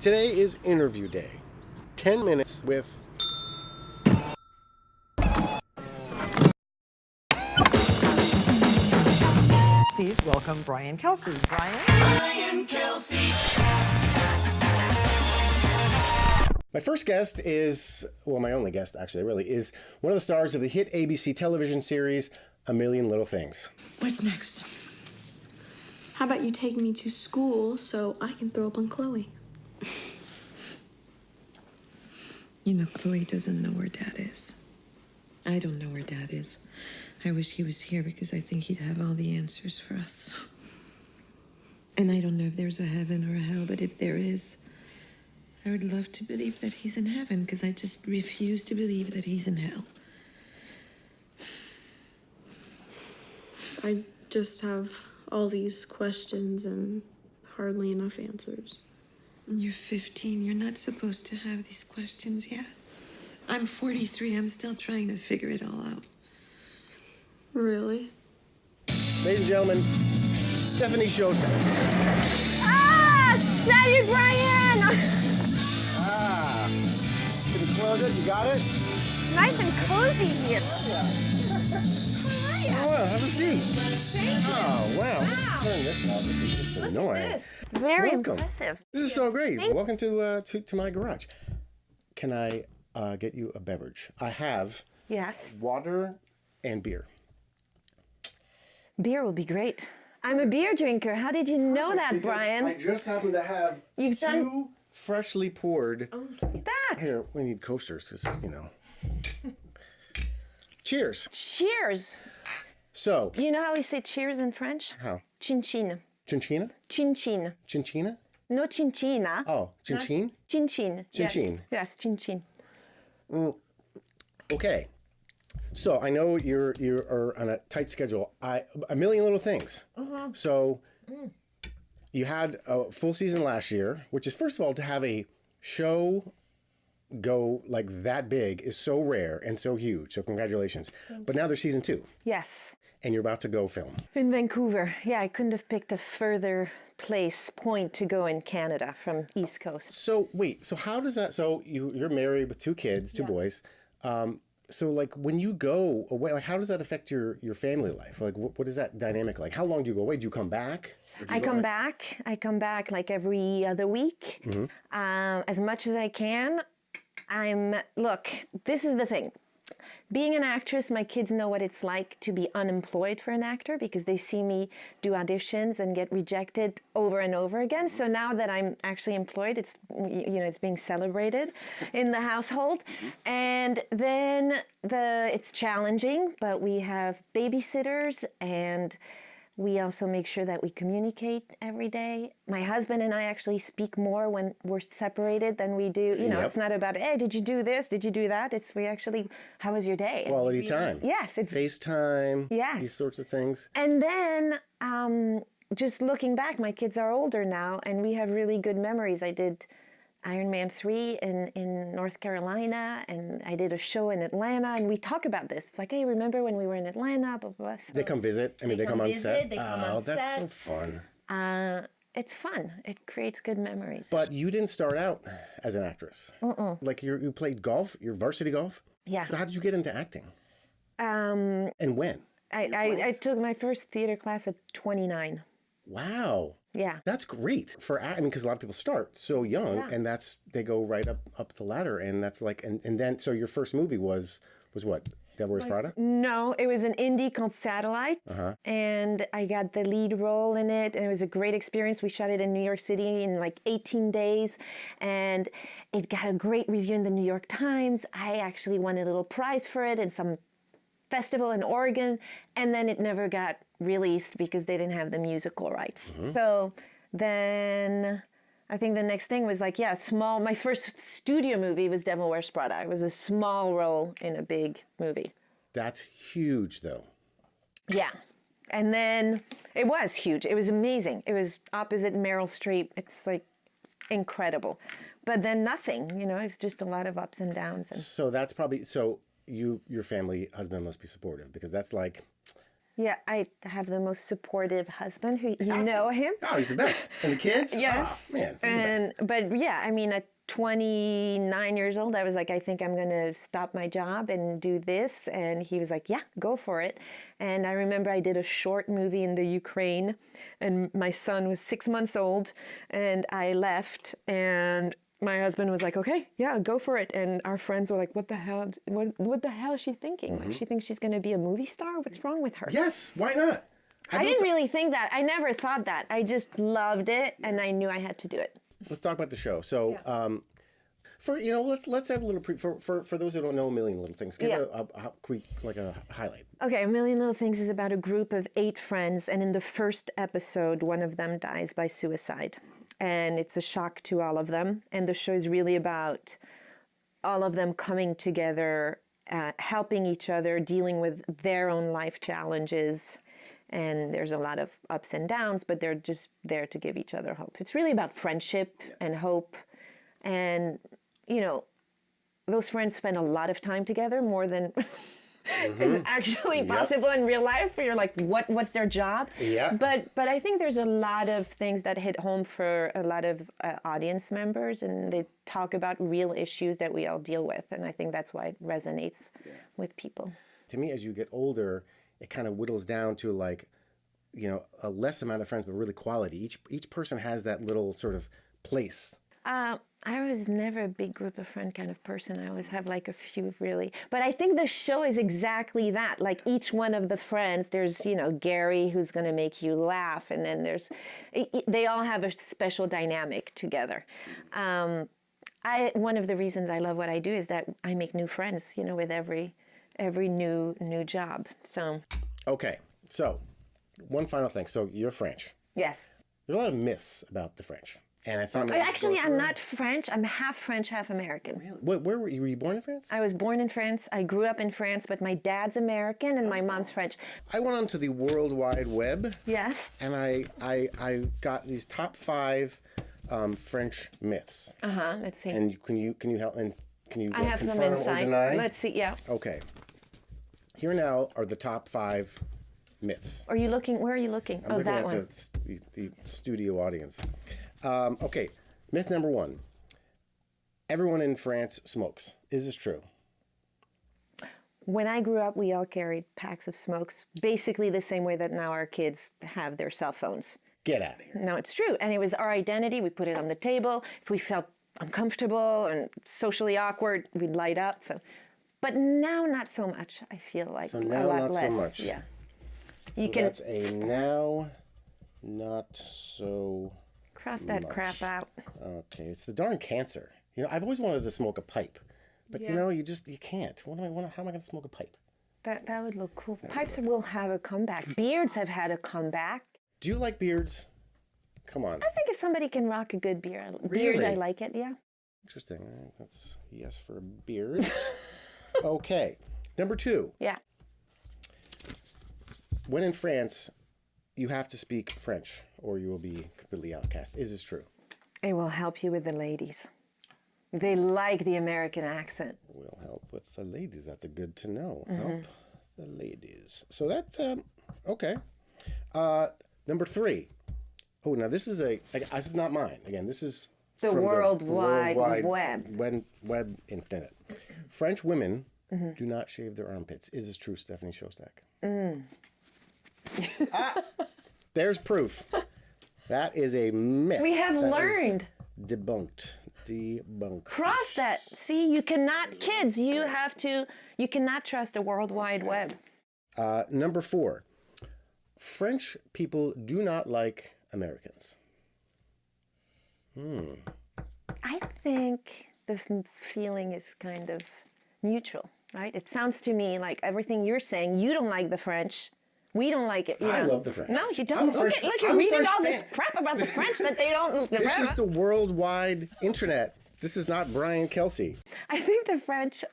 Today is interview day. 10 minutes with... Please welcome Brian Kelsey. Brian Kelsey. My first guest is, well, my only guest actually, really, is one of the stars of the hit ABC television series, A Million Little Things. What's next? How about you take me to school so I can throw up on Chloe? You know, Chloe doesn't know where Dad is. I don't know where Dad is. I wish he was here because I think he'd have all the answers for us. And I don't know if there's a heaven or a hell, but if there is, I would love to believe that he's in heaven because I just refuse to believe that he's in hell. I just have all these questions and hardly enough answers. You're 15. You're not supposed to have these questions yet. I'm 43. I'm still trying to figure it all out. Really? Ladies and gentlemen, Stephanie Szostak. Ah! Salut, Brian! Can you close it? You got it? Nice and cozy here. Oh, well, have a seat. Oh, wow. Turn this off. This is annoying. It's very Welcome. impressive. This is so great. Welcome to my garage. Can I get you a beverage? I have Yes. water and beer. Beer will be great. I'm a beer drinker. How did you know that, Brian? I just happen to have You've done- two freshly poured. Oh, look at that. Here, we need coasters, 'cause, you know. Cheers. Cheers. So, You know how we say cheers in French? how? Chin chin. Chinchina? Chin chin. Chinchina? No chinchina. Oh, chinchin? Chin chin. Chin-chin. Yes, chin chin. Okay. So I know you're on a tight schedule. A Million Little Things. So you had a full season last year, which is, first of all, to have a show go like that big is so rare and so huge. So congratulations. But now there's season 2, Yes. and you're about to go film. In Vancouver. Yeah, I couldn't have picked a further point to go in Canada from East Coast. So wait, so how does that? So you're married with 2 kids, 2 boys. So like when you go away, like how does that affect your family life? Like what is that dynamic like? How long do you go away? Do you come back? Or do you I go come back? back. I come back like every other week, as much as I can. Look, this is the thing. Being an actress, my kids know what it's like to be unemployed for an actor because they see me do auditions and get rejected over and over again. So now that I'm actually employed, it's being celebrated in the household. And then it's challenging, but we have babysitters and we also make sure that we communicate every day. My husband and I actually speak more when we're separated than we do. Yep. It's not about, hey, did you do this? Did you do that? How was your day? Quality time. Yes. It's FaceTime. Yes. These sorts of things. And then just looking back, my kids are older now and we have really good memories. I did Iron Man 3 in North Carolina, and I did a show in Atlanta, and we talk about this. It's like, hey, remember when we were in Atlanta, blah, blah, blah. So They come visit. I mean, they come on set. They come on set. That's so fun. It's fun. It creates good memories. But you didn't start out as an actress. Like you played golf, your varsity golf. Yeah. So how did you get into acting? And when? I took my first theater class at 29. Wow. Yeah. That's great for acting because a lot of people start so young, and they go right up the ladder, and that's like and then so your first movie was what? Devil Wears Prada? No, it was an indie called Satellite, and I got the lead role in it, and it was a great experience. We shot it in New York City in like 18 days, and it got a great review in the New York Times. I actually won a little prize for it in some festival in Oregon, and then it never got released because they didn't have the musical rights. So then I think the next thing was like, my first studio movie was Devil Wears Prada. It was a small role in a big movie. That's huge, though. Yeah. And then it was huge. It was amazing. It was opposite Meryl Streep. It's like incredible. But then nothing, it's just a lot of ups and downs. So that's probably, your family, husband must be supportive because that's like, Yeah, I have the most supportive husband. Who you know him? Oh, he's the best. And the kids? Yes. Oh, man, they're the best. But yeah, I mean, at 29 years old, I was like, I think I'm going to stop my job and do this. And he was like, yeah, go for it. And I remember I did a short movie in the Ukraine, and my son was 6 months old, and I left, and my husband was like, okay, yeah, go for it. And our friends were like, what the hell? What the hell is she thinking? Like, she thinks she's going to be a movie star? What's wrong with her? Yes, why not? I didn't really think that. I never thought that. I just loved it, and I knew I had to do it. Let's talk about the show. So, for let's have a little for those who don't know A Million Little Things. Give a quick a highlight. Okay, A Million Little Things is about a group of 8 friends, and in the first episode, one of them dies by suicide. And it's a shock to all of them. And the show is really about all of them coming together, helping each other, dealing with their own life challenges. And there's a lot of ups and downs, but they're just there to give each other hope. It's really about friendship and hope. And, those friends spend a lot of time together, more than is actually possible in real life. You're like, what's their job? Yeah. But I think there's a lot of things that hit home for a lot of audience members, and they talk about real issues that we all deal with. And I think that's why it resonates with people. To me, as you get older, it kind of whittles down to a less amount of friends, but really quality. Each person has that little sort of place. I was never a big group of friend kind of person. I always have like a few really. But I think the show is exactly that. Like each one of the friends, there's, Gary who's going to make you laugh. And then they all have a special dynamic together. One of the reasons I love what I do is that I make new friends, with every new job. So. Okay. So one final thing. So you're French. Yes. There are a lot of myths about the French. And I thought actually, I'm not French. I'm half French, half American. Really? Where were you? Were you born in France? I was born in France. I grew up in France, but my dad's American and my mom's French. I went onto the World Wide Web. Yes. And I got these top 5 French myths. Let's see. And can you help? And can you I have some confirm or insight. deny? Let's see. Yeah. Okay. Here now are the top 5 myths. Are you looking? Where are you looking? I'm looking that at one. The studio audience. Okay, myth number 1. Everyone in France smokes. Is this true? When I grew up, we all carried packs of smokes, basically the same way that now our kids have their cell phones. Get out of here. No, it's true. And it was our identity. We put it on the table. If we felt uncomfortable and socially awkward, we'd light up. But now, not so much. I feel like So now, a lot not less. so much. Yeah. So that's a now, not so. Cross that crap out. Okay, it's the darn cancer. I've always wanted to smoke a pipe, but you can't. How am I going to smoke a pipe? That would look cool. Pipes will have a comeback. Beards have had a comeback. Do you like beards? Come on. I think if somebody can rock a good beard, Really? I like it. Yeah. Interesting. That's yes for beards. Okay. Number 2. Yeah. When in France, you have to speak French or you will be completely outcast. Is this true? It will help you with the ladies. They like the American accent. Will help with the ladies. That's a good to know. Help the ladies. So that's okay. Number 3. Oh, now this is this is not mine. Again, this is The from World Wide Web. Web internet. French women do not shave their armpits. Is this true, Stephanie Szostak? There's proof. That is a myth. We have That learned. is debunked. Cross that. See, you cannot, kids, you cannot trust the World Wide Web. Number 4. French people do not like Americans. I think the feeling is kind of mutual, right? It sounds to me like everything you're saying, you don't like the French. We don't like it. I love the French. No, you don't. I'm a Look, French- you're I'm a reading French all this fan. crap about the French that they don't. This is the worldwide internet. This is not Brian Kelsey. I think the French.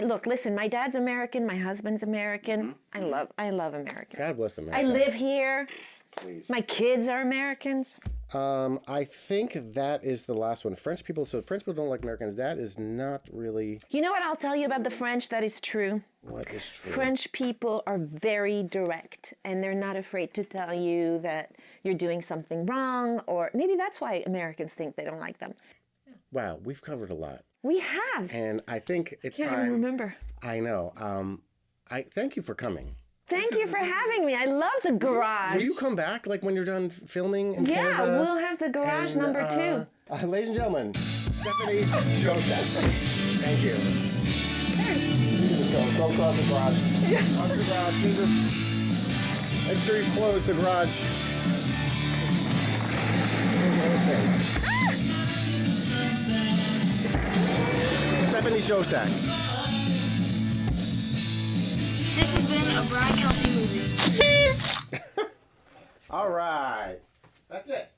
Look, listen. My dad's American. My husband's American. I love America. God bless America. I live here. please. My kids are Americans. I think that is the last one. French people don't like Americans. That is not really You know what I'll tell you about the French that is true? what is true. French people are very direct and they're not afraid to tell you that you're doing something wrong, or maybe that's why Americans think they don't like them. Wow, we've covered a lot. We have. And I think it's Yeah, I time. remember. I know. I thank you for coming. Thank you for having me. I love the garage. Will you come back like when you're done filming in Yeah, Canada? we'll have the garage And, number 2. Ladies and gentlemen, Stephanie Szostak. Thank you. Go close the garage. Close the garage. Make sure you close the garage. Stephanie Szostak. This has been a Brian Kelsey movie. All right. That's it.